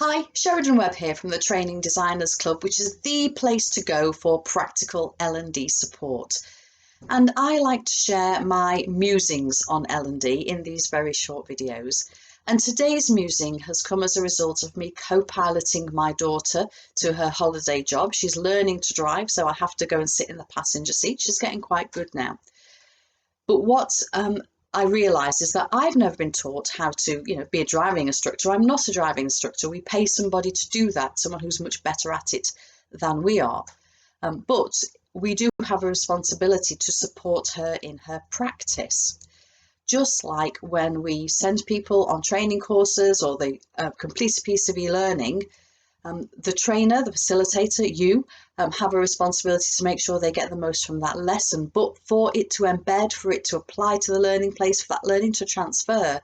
Hi, Sheridan Webb here from the Training Designers Club, which is the place to go for practical L&D support. And I like to share my musings on L&D in these very short videos. And today's musing has come as a result of me co-piloting my daughter to her holiday job. She's learning to drive, so I have to go and sit in the passenger seat. She's getting quite good now. But what I realise is that I've never been taught how to, be a driving instructor. I'm not a driving instructor. We pay somebody to do that, someone who's much better at it than we are. But we do have a responsibility to support her in her practice. Just like when we send people on training courses or they complete a piece of e-learning, the trainer, the facilitator, you have a responsibility to make sure they get the most from that lesson. But for it to embed, for it to apply to the learning place, for that learning to transfer,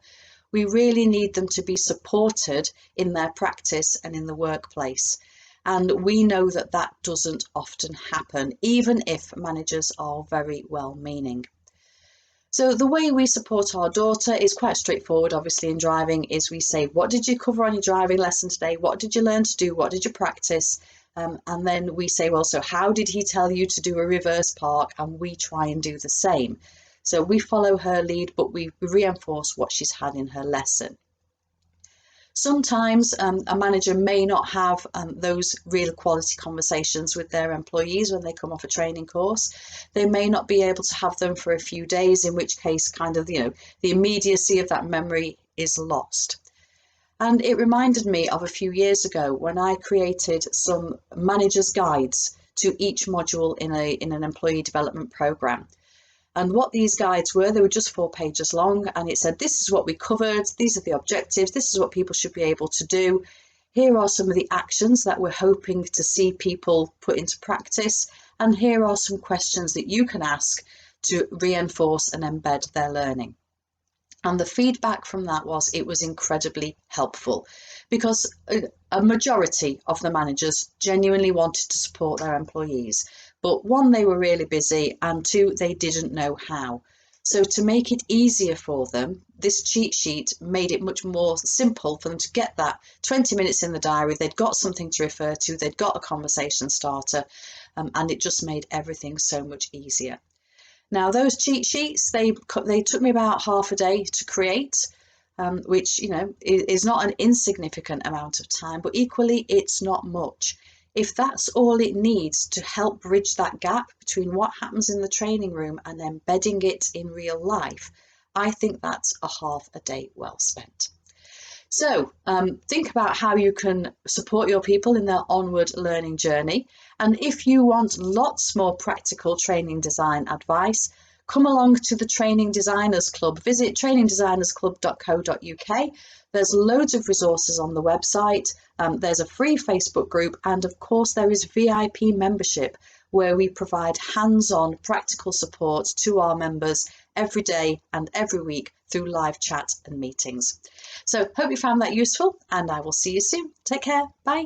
we really need them to be supported in their practice and in the workplace. And we know that that doesn't often happen, even if managers are very well-meaning. So the way we support our daughter is quite straightforward, obviously, in driving, is we say, what did you cover on your driving lesson today? What did you learn to do? What did you practice? And then we say, well, so how did he tell you to do a reverse park? And we try and do the same. So we follow her lead, but we reinforce what she's had in her lesson. Sometimes a manager may not have those real quality conversations with their employees when they come off a training course. They may not be able to have them for a few days, in which case the immediacy of that memory is lost. And it reminded me of a few years ago when I created some manager's guides to each module in an employee development program. And what these guides were, they were just 4 pages long, and it said, this is what we covered, these are the objectives, this is what people should be able to do. Here are some of the actions that we're hoping to see people put into practice, and here are some questions that you can ask to reinforce and embed their learning. And the feedback from that was it was incredibly helpful, because a majority of the managers genuinely wanted to support their employees. But one, they were really busy, and two, they didn't know how. So to make it easier for them, this cheat sheet made it much more simple for them to get that 20 minutes in the diary. They'd got something to refer to, they'd got a conversation starter, and it just made everything so much easier. Now, those cheat sheets, they took me about half a day to create, which, is not an insignificant amount of time, but equally, it's not much. If that's all it needs to help bridge that gap between what happens in the training room and embedding it in real life, I think that's a half a day well spent. So think about how you can support your people in their onward learning journey. And if you want lots more practical training design advice, come along to the Training Designers Club. Visit trainingdesignersclub.co.uk. There's loads of resources on the website. There's a free Facebook group. And of course, there is VIP membership, where we provide hands-on practical support to our members every day and every week through live chat and meetings. So hope you found that useful, and I will see you soon. Take care. Bye.